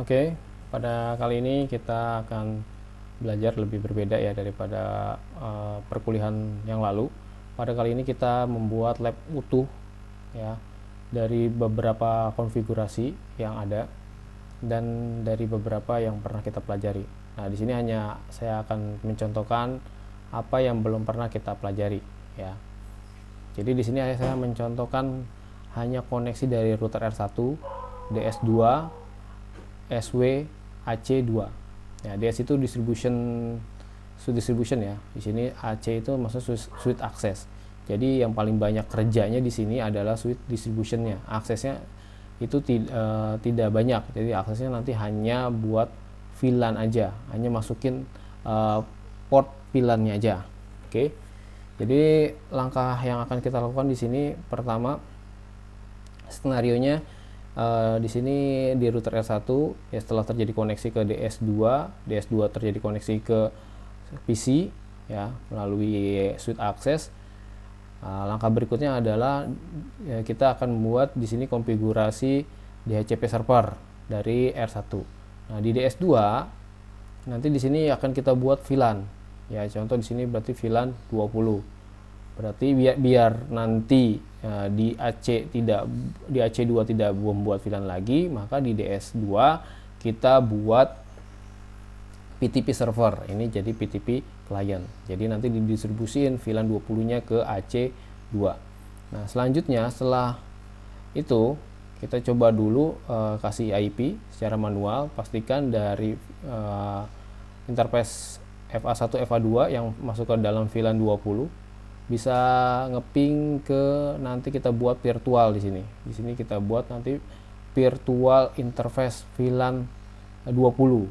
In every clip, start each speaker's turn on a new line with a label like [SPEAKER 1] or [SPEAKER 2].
[SPEAKER 1] Oke, pada kali ini kita akan belajar lebih berbeda ya daripada perkuliahan yang lalu. Pada kali ini kita membuat lab utuh ya dari beberapa konfigurasi yang ada dan dari beberapa yang pernah kita pelajari. Nah, di sini hanya saya akan mencontohkan apa yang belum pernah kita pelajari ya. Jadi di sini saya mencontohkan hanya koneksi dari router R1, DS2, SW, AC2. Ya, DS itu suite distribution ya. Di sini AC itu maksud suite access. Jadi yang paling banyak kerjanya di sini adalah suite distributionnya. Aksesnya itu tidak banyak. Jadi aksesnya nanti hanya buat VLAN aja, hanya masukin port VLAN-nya aja. Oke. Jadi langkah yang akan kita lakukan di sini pertama skenarionya di sini di router R1 ya setelah terjadi koneksi ke DS2 terjadi koneksi ke PC ya melalui switch access. Langkah berikutnya adalah ya, kita akan membuat di sini konfigurasi DHCP server dari R1. Nah, di DS2 nanti di sini akan kita buat VLAN. Ya, contoh di sini berarti VLAN 20. Berarti biar nanti di AC2 tidak membuat VLAN lagi, maka di DS2 kita buat PTP server. Ini jadi PTP client. Jadi nanti didistribusiin VLAN 20-nya ke AC2. Nah, selanjutnya setelah itu kita coba dulu kasih IP secara manual, pastikan dari interface FA1 FA2 yang masuk ke dalam VLAN 20 bisa ngeping ke nanti kita buat virtual di sini. Di sini kita buat nanti virtual interface VLAN 20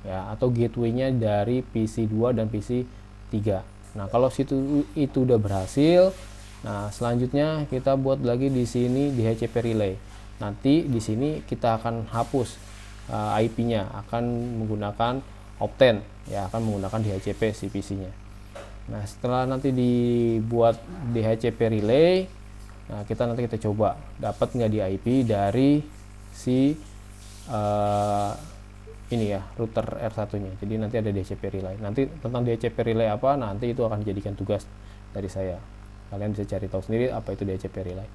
[SPEAKER 1] ya atau gateway-nya dari PC2 dan PC3. Nah, kalau itu udah berhasil, nah selanjutnya kita buat lagi di sini di DHCP relay. Nanti di sini kita akan hapus IP-nya, akan menggunakan Opten ya, akan menggunakan DHCP si PC-nya. Nah, setelah nanti dibuat DHCP relay, nah kita coba dapat nggak di IP dari si ini ya router R1-nya. Jadi nanti ada DHCP relay. Nanti tentang DHCP relay apa, nanti itu akan dijadikan tugas dari saya. Kalian bisa cari tahu sendiri apa itu DHCP relay.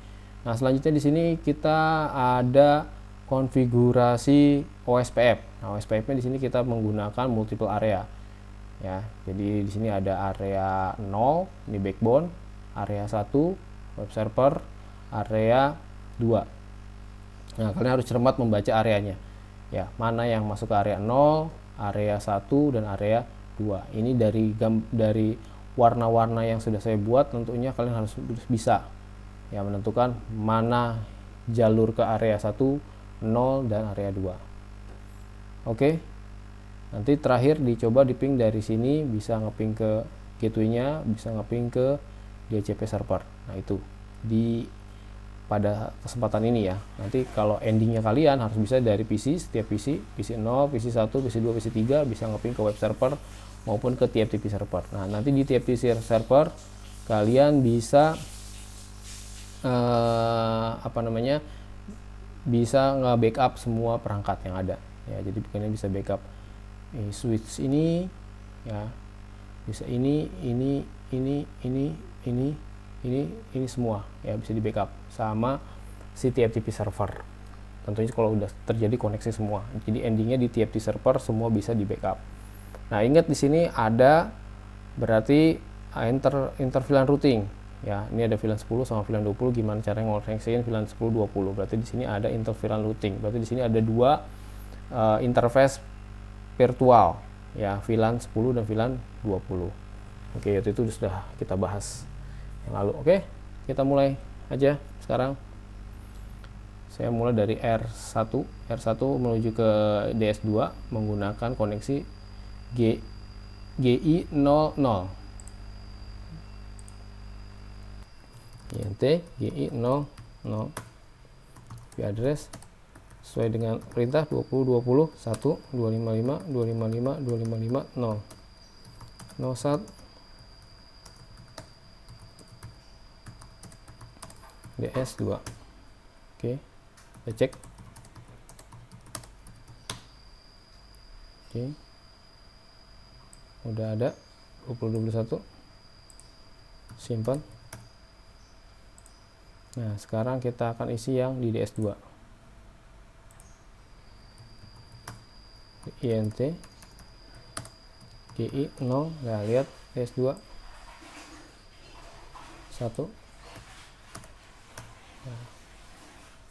[SPEAKER 1] Nah, selanjutnya di sini kita ada konfigurasi OSPF. Nah, OSPF-nya di sini kita menggunakan multiple area. Ya, jadi di sini ada area 0, ini backbone, area 1, web server, area 2. Nah, kalian harus cermat membaca areanya. Ya, mana yang masuk ke area 0, area 1 dan area 2. Ini dari warna-warna yang sudah saya buat, tentunya kalian harus bisa ya menentukan mana jalur ke area 1, 0 dan area 2. Oke. Nanti terakhir dicoba di ping dari sini, bisa ngeping ke gateway-nya, bisa ngeping ke DHCP server. Nah, itu di pada kesempatan ini ya. Nanti kalau endingnya kalian harus bisa dari PC, setiap PC 0, PC 1, PC 2, PC 3 bisa ngeping ke web server maupun ke TFTP server. Nah, nanti di TFTP server kalian bisa bisa nge-backup semua perangkat yang ada. Ya, jadi kalian bisa backup switch ini ya, bisa ini semua ya bisa di backup sama si TFTP server. Tentunya kalau udah terjadi koneksi semua, jadi endingnya di TFTP server semua bisa di backup. Nah, ingat di sini ada berarti inter VLAN routing ya. Ini ada VLAN 10 sama VLAN 20, gimana caranya ngoneksiin VLAN 10 20. Berarti di sini ada inter VLAN routing. Berarti di sini ada dua interface virtual ya, VLAN 10 dan VLAN 20. Oke, itu sudah kita bahas yang lalu. Oke, kita mulai aja sekarang. Saya mulai dari R1 menuju ke DS2 menggunakan koneksi GI00 INT GI00 IP address sesuai dengan perintah 2020 1 255 255 255 0 01 DS2. Oke, kita cek. Oke. Udah ada 2021. Simpan. Nah, sekarang kita akan isi yang di DS2. INT GI 0. Nah, lihat DS2 1.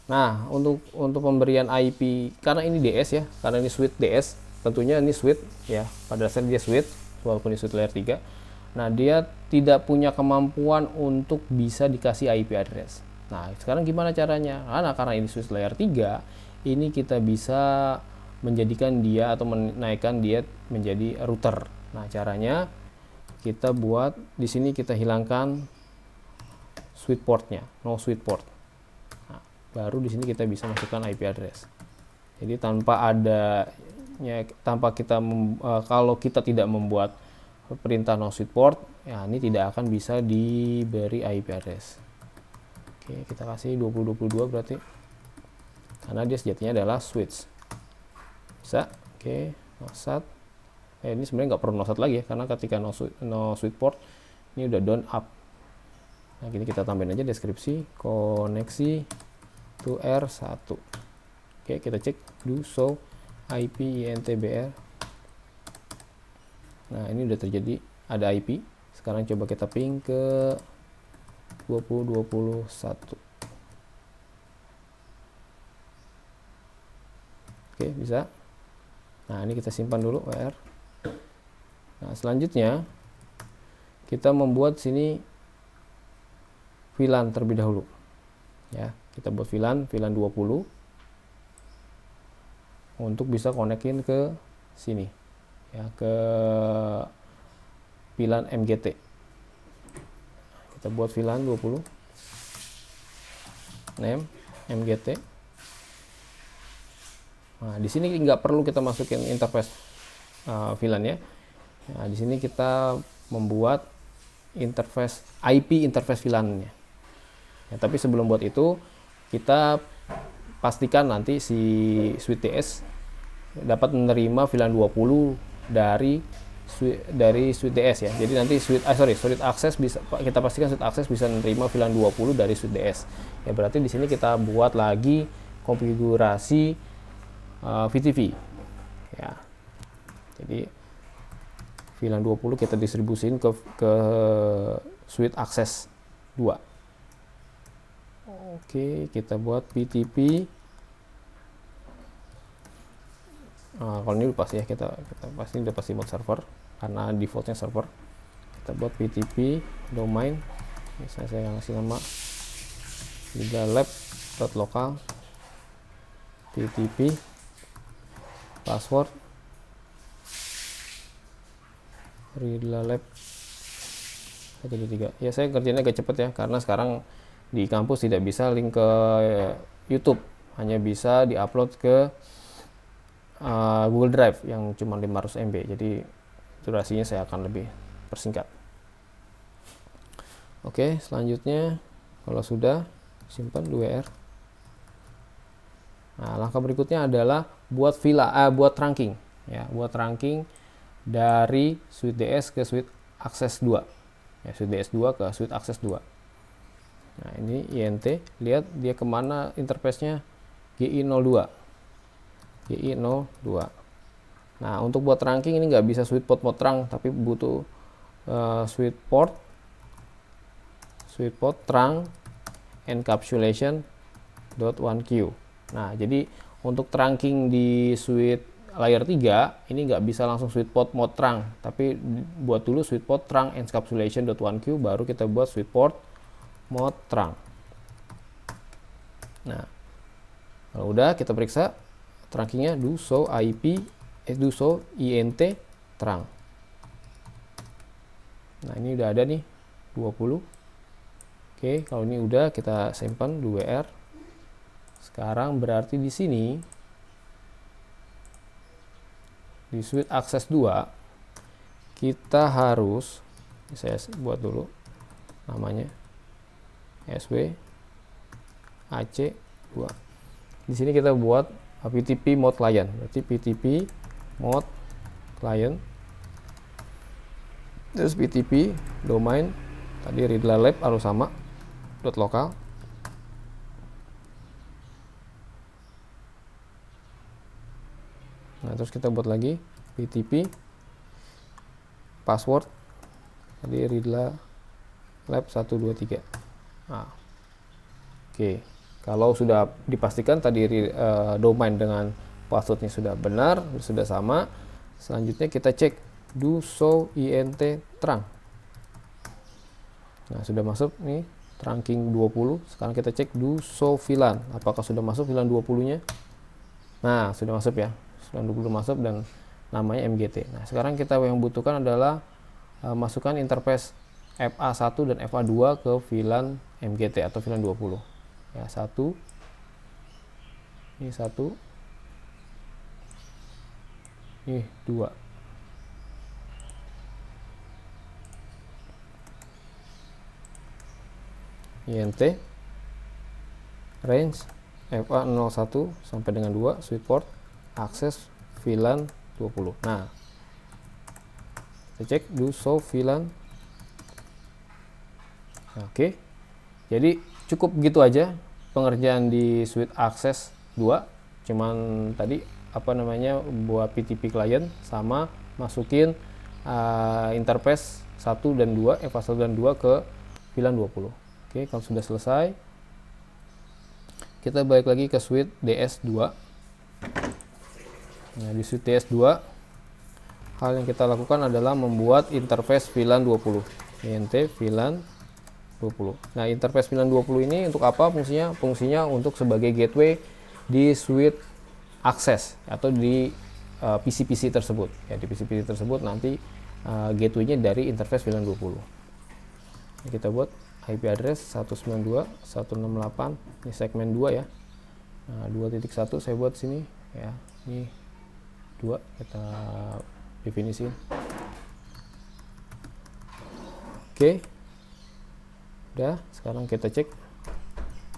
[SPEAKER 1] Nah, untuk pemberian IP, karena ini DS ya, karena ini switch DS, tentunya ini switch ya, pada dasarnya dia switch walaupun ini switch layer 3. Nah, dia tidak punya kemampuan untuk bisa dikasih IP address. Nah, sekarang gimana caranya? Nah, karena ini switch layer 3, ini kita bisa menjadikan dia atau menaikkan dia menjadi router. Nah, caranya kita buat di sini, kita hilangkan switch portnya, no switch port. Nah, baru di sini kita bisa masukkan IP address. Jadi kalau kita tidak membuat perintah no switch port, ya ini tidak akan bisa diberi IP address. Oke, kita kasih 2022 berarti, karena dia sejatinya adalah switch. Bisa. Oke, nosat. Ini sebenarnya nggak perlu nosat lagi ya, karena ketika no switch port ini udah down up. Nah, gini kita tambahin aja deskripsi koneksi to R1. Oke, kita cek do show IP INTBR. Nah, ini udah terjadi, ada IP. Sekarang coba kita ping ke 2021. Oke, bisa. Nah, ini kita simpan dulu WR. Nah, selanjutnya kita membuat sini VLAN terlebih dahulu. Ya, kita buat VLAN 20 untuk bisa konekin ke sini. Ya, ke VLAN MGT. Kita buat VLAN 20 name MGT. Nah, di sini nggak perlu kita masukin interface VLAN ya. Nah, di sini kita membuat interface IP interface VLAN-nya. Ya, tapi sebelum buat itu, kita pastikan nanti si switch DS dapat menerima VLAN 20 dari switch DS ya. Jadi nanti switch access bisa, kita pastikan switch access bisa menerima VLAN 20 dari switch DS. Ya, berarti di sini kita buat lagi konfigurasi VTV. Ya. Jadi VLAN 20 kita distribusin ke switch access 2. Oke, kita buat PTP. Kalau ini lupa ya, kita pasti udah pasti buat server karena defaultnya server. Kita buat PTP domain. Misalnya saya ngasih nama lab.local PTP password Lab 123. Ya, saya kerjanya agak cepet ya, karena sekarang di kampus tidak bisa link ke YouTube, hanya bisa diupload ke Google Drive yang cuma 500 MB. Jadi durasinya saya akan lebih persingkat. Oke, selanjutnya kalau sudah simpan 2R. Nah, langkah berikutnya adalah buat trunking ya, buat trunking dari switch DS ke switch access 2. Ya, switch DS2 ke switch access 2. Nah, ini INT, lihat dia kemana interface-nya, GI02. GI02. Nah, untuk buat trunking ini nggak bisa switch port mode trunk, tapi butuh switch port trunk encapsulation .1q. Nah, jadi untuk trunking di switch layer 3 ini nggak bisa langsung switch port mode trunk, tapi buat dulu switch port trunk encapsulation .1q, baru kita buat switch port mode trunk. Nah, kalau udah kita periksa trunkingnya do show INT trunk. Nah, ini udah ada nih 20. Oke, kalau ini udah, kita simpan 2R. Sekarang berarti di sini di switch access 2 kita harus, saya buat dulu namanya SW AC 2. Di sini kita buat PTP mode client, berarti PTP mode client, terus PTP domain tadi Riddler Lab harus sama .local. Nah, terus kita buat lagi PTP password tadi Riddler Lab 123. Nah, oke, kalau sudah dipastikan tadi domain dengan passwordnya sudah benar, sudah sama, selanjutnya kita cek do show int trunk. Nah, sudah masuk nih trunking 20. Sekarang kita cek do show VLAN, apakah sudah masuk VLAN 20-nya. Nah, sudah masuk ya, VLAN 20 masuk dan namanya MGT. Nah, sekarang kita yang butuhkan adalah masukkan interface FA1 dan FA2 ke VLAN MGT atau VLAN 20. Ya, satu. Ini satu. Ini 2. INT range FA01 sampai dengan 2 switch port akses VLAN 20. Nah, kita cek do show VLAN. Oke. Jadi cukup gitu aja pengerjaan di switch akses 2. Cuman tadi buat PTP client sama masukin interface 1 dan 2, FA1 dan 2 ke VLAN 20. Oke, kalau sudah selesai kita balik lagi ke switch DS2. Nah, di switch DS2 hal yang kita lakukan adalah membuat interface VLAN 20. INT VLAN 20. Nah, interface VLAN 20 ini untuk apa fungsinya? Fungsinya untuk sebagai gateway di switch akses atau di PC-PC tersebut. Ya, di PC-PC tersebut nanti gateway-nya dari interface VLAN 20. Ini kita buat IP address 192.168, ini segmen 2 ya. Nah, 2.1 saya buat sini ya. Ini 2 kita definisiin. Oke. Udah, sekarang kita cek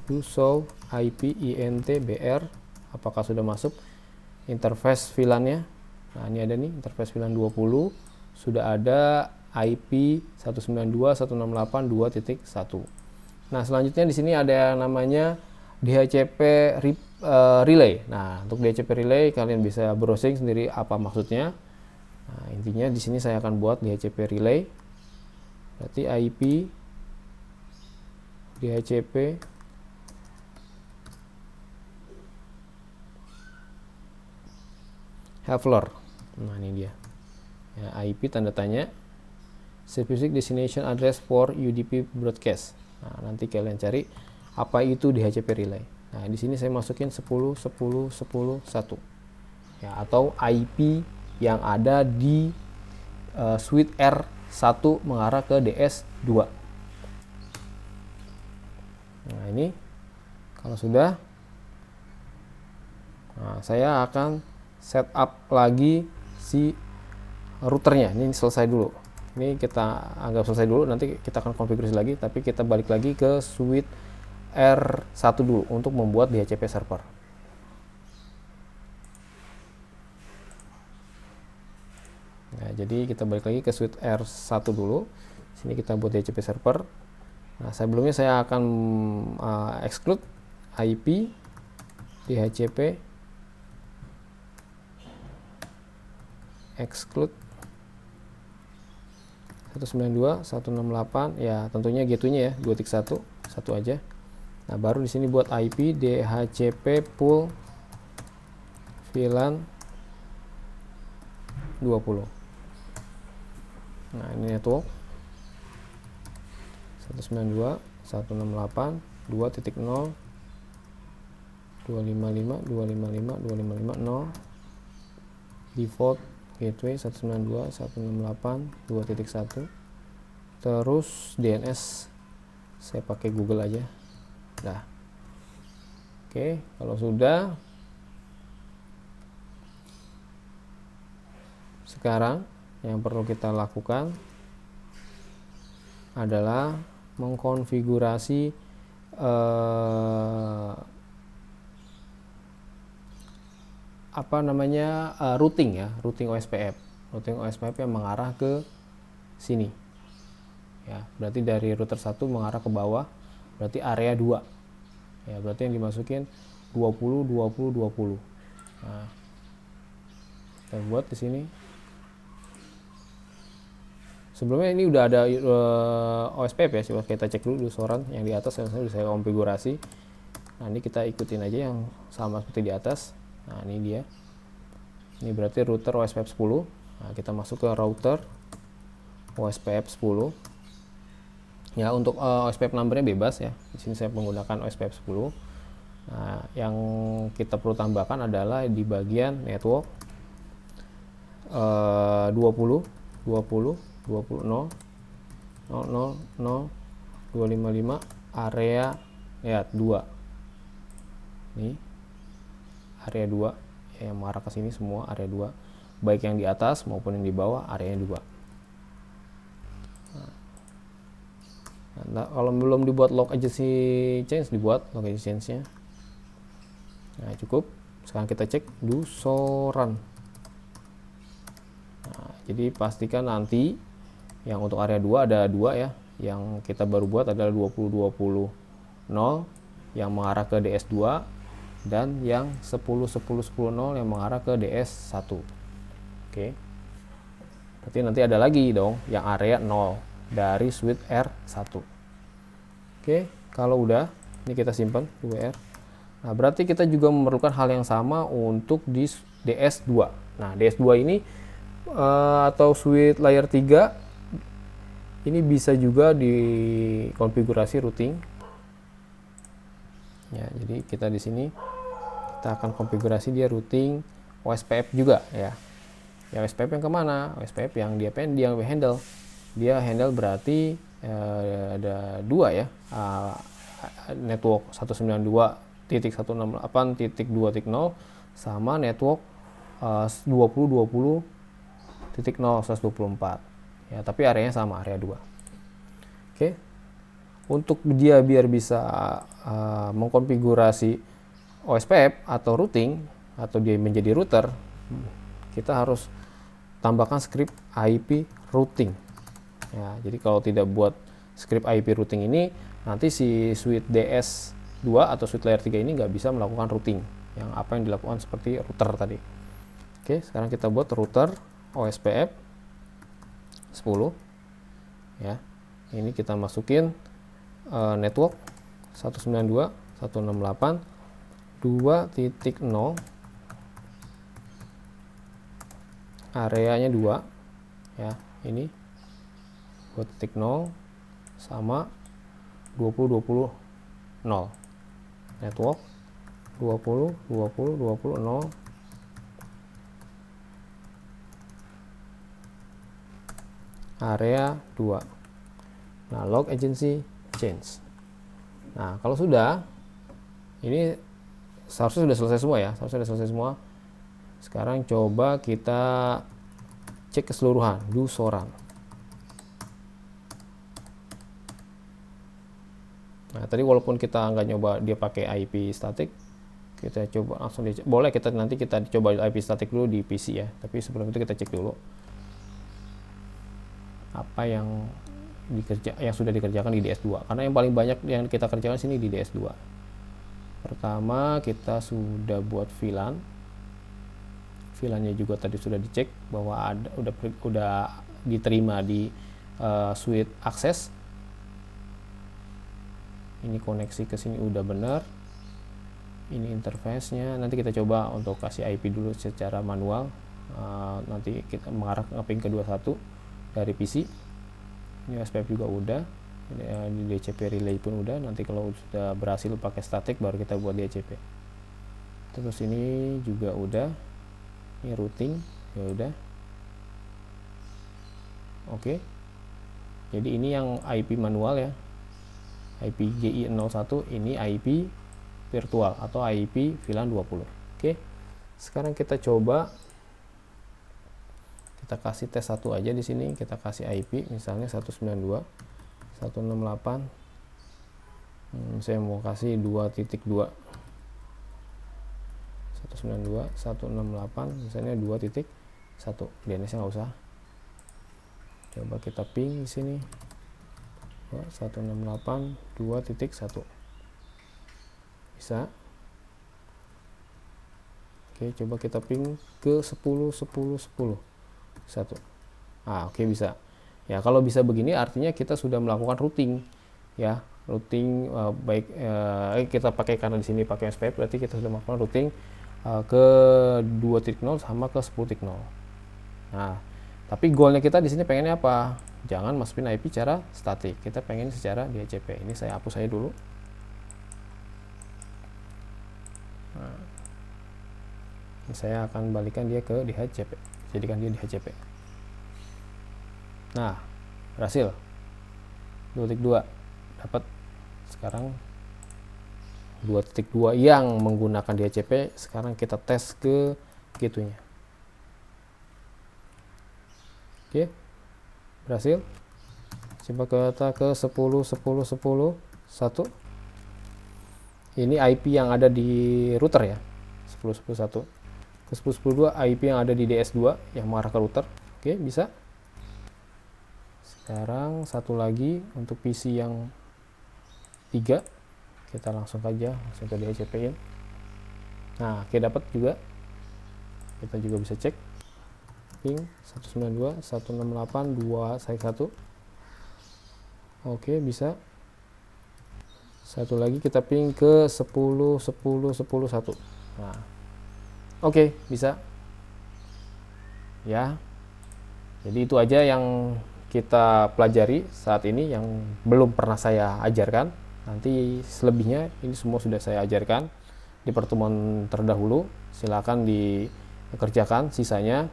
[SPEAKER 1] do show IP int br apakah sudah masuk interface VLAN-nya. Nah, ini ada nih interface VLAN 20, sudah ada IP 192.168.2.1. Nah, selanjutnya di sini ada yang namanya DHCP relay. Nah, untuk DHCP relay kalian bisa browsing sendiri apa maksudnya. Nah, intinya di sini saya akan buat DHCP relay. Berarti IP DHCP Havlor. Nah, ini dia. Ya, IP tanda tanya specific destination address for UDP broadcast. Nah, nanti kalian cari apa itu DHCP relay. Nah, di sini saya masukin 10.10.10.1 ya, atau IP yang ada di switch R1 mengarah ke DS2. Nah, ini kalau sudah, nah, saya akan setup lagi si routernya. Ini selesai dulu. Ini kita anggap selesai dulu, nanti kita akan konfigurasi lagi, tapi kita balik lagi ke switch R1 dulu untuk membuat DHCP server. Nah, jadi kita balik lagi ke switch R1 dulu. Sini kita buat DHCP server. Nah, sebelumnya saya akan exclude IP DHCP exclude 192.168 ya, tentunya gateway-nya ya 2.1 satu aja. Nah, baru di sini buat IP DHCP pool VLAN 20. Nah, ini network 192.168.2.0 255.255.255.0 default gateway 192.168.2.1, terus DNS saya pakai Google aja. Nah, oke, kalau sudah, sekarang yang perlu kita lakukan adalah mengkonfigurasi routing ya, routing OSPF. routing OSPF yang mengarah ke sini ya, berarti dari router 1 mengarah ke bawah, berarti area 2 ya, berarti yang dimasukin 20 20 20. Nah, kita buat di sini. Sebelumnya ini udah ada OSPF ya, coba kita cek dulu soran yang di atas yang sudah saya konfigurasi. Nah, ini kita ikutin aja yang sama seperti di atas. Nah, ini dia. Ini berarti router OSPF 10. Nah, kita masuk ke router OSPF 10. Ya, untuk OSPF numbernya bebas ya. Di sini saya menggunakan OSPF 10. Nah, yang kita perlu tambahkan adalah di bagian network 20 20 20 0 0 0 0 255 area ya 2. Nih. Area 2 yang mengarah ke sini semua area 2. Baik yang di atas maupun yang di bawah areanya 2. Nah, kalau belum dibuat log agency change, dibuat log agency change-nya. Nah, cukup. Sekarang kita cek do soran. Nah, jadi pastikan nanti yang untuk area 2 ada 2 ya. Yang kita baru buat adalah 20 20 0 yang mengarah ke DS2 dan yang 10 10 10 0 yang mengarah ke DS1. Oke. Berarti nanti ada lagi dong yang area 0 dari switch R1. Oke, kalau udah, ini kita simpan 2R. Nah, berarti kita juga memerlukan hal yang sama untuk di DS2. Nah, DS2 ini atau switch layer 3 ini bisa juga dikonfigurasi routing. Ya, jadi kita di sini kita akan konfigurasi dia routing OSPF juga ya. Ya, OSPF yang kemana? OSPF yang dia handle. Dia handle berarti ada 2 ya, network 192.168.2.0 sama network 20.20.0/124 ya, tapi areanya sama, area 2. Oke. Untuk dia biar bisa mengkonfigurasi OSPF atau routing atau dia menjadi router, kita harus tambahkan script IP routing. Ya, jadi kalau tidak buat script IP routing ini, nanti si switch DS2 atau switch layer 3 ini nggak bisa melakukan routing yang apa yang dilakukan seperti router tadi. Oke, sekarang kita buat router OSPF 10 ya. Ini kita masukin network 192.168.2.0 areanya 2 ya, ini 2.0 sama 20.20.0 network 20.20.20.0 area 2. Nah, log agency change. Nah, kalau sudah, ini seharusnya sudah selesai semua ya, Sekarang coba kita cek keseluruhan, do soran. Nah, tadi walaupun kita nggak nyoba dia pakai IP static, kita coba langsung boleh nanti kita coba IP static dulu di PC ya, tapi sebelum itu kita cek dulu apa yang sudah dikerjakan di DS2, karena yang paling banyak yang kita kerjakan sini di DS2. Pertama, kita sudah buat VLAN-nya juga tadi sudah dicek bahwa udah diterima di switch akses. Ini koneksi ke sini udah benar. Ini interface-nya. Nanti kita coba untuk kasih IP dulu secara manual. Nanti kita mengarah ke ping ke21 dari PC. Ini OSPF juga udah. Di DHCP relay pun udah. Nanti kalau sudah berhasil pakai static baru kita buat DHCP. Terus ini juga udah. Ini routing ya udah. Oke. Jadi ini yang IP manual ya. IP GI01, ini IP virtual atau IP VLAN 20. Oke. Sekarang kita coba kita kasih tes 1 aja di sini, kita kasih IP misalnya 192.168. Saya mau kasih 2.2. 192.168 misalnya 2.2. 1. DNS nya nggak usah. Coba kita ping di sini 168.2.1 bisa. Oke, coba kita ping ke 10.10.10 1. Oke, bisa ya. Kalau bisa begini artinya kita sudah melakukan routing ya, routing baik kita pakai, karena di sini pakai SPF berarti kita sudah melakukan routing ke 2.0 sama ke 10.0. Nah, tapi goalnya kita di sini pengennya apa? Jangan masukin IP secara statik, kita pengen secara DHCP. Ini saya hapus aja dulu. Nah, ini saya akan balikan dia ke DHCP, jadikan dia DHCP. Nah, berhasil 2.2 dapat. Sekarang 2.2 yang menggunakan DHCP. Sekarang kita tes ke gateway-nya. Oke, berhasil. Coba kita ke 10.10.10 1. Ini IP yang ada di router ya, 10.10.1. Ke 10.10.2 IP yang ada di DS2 yang mengarah ke router. Oke, bisa. Sekarang satu lagi untuk PC yang 3, kita langsung saja langsung ke DHCP-in. Nah, oke, dapat juga. Kita juga bisa cek ping 192.168.2.1. Oke, bisa. Satu lagi kita ping ke 10.10.10.1. Nah, oke, bisa ya. Jadi itu aja yang kita pelajari saat ini yang belum pernah saya ajarkan. Nanti selebihnya ini semua sudah saya ajarkan di pertemuan terdahulu. Silakan dikerjakan sisanya.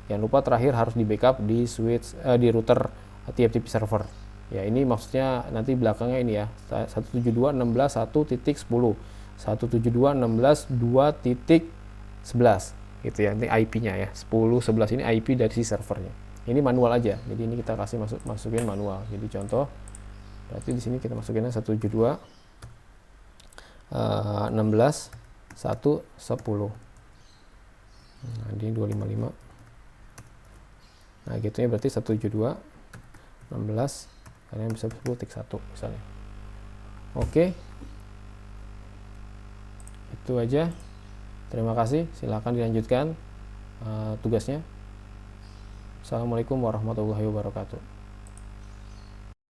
[SPEAKER 1] Jangan lupa terakhir harus di backup di switch di router TFTP server. Ya, ini maksudnya nanti belakangnya ini ya, 172.16.1.10, 172.16.2.11 gitu ya, ini IP-nya ya, 10.11 ini IP dari si servernya. Ini manual aja, jadi ini kita kasih masukin manual. Jadi contoh, berarti di sini kita masukinnya 172.16.1.10. Nah, ini 255. Nah, gitu ya, berarti 172.16, kalian bisa sebut tik 1 misalnya. Oke, itu aja. Terima kasih, silakan dilanjutkan tugasnya. Assalamualaikum warahmatullahi wabarakatuh.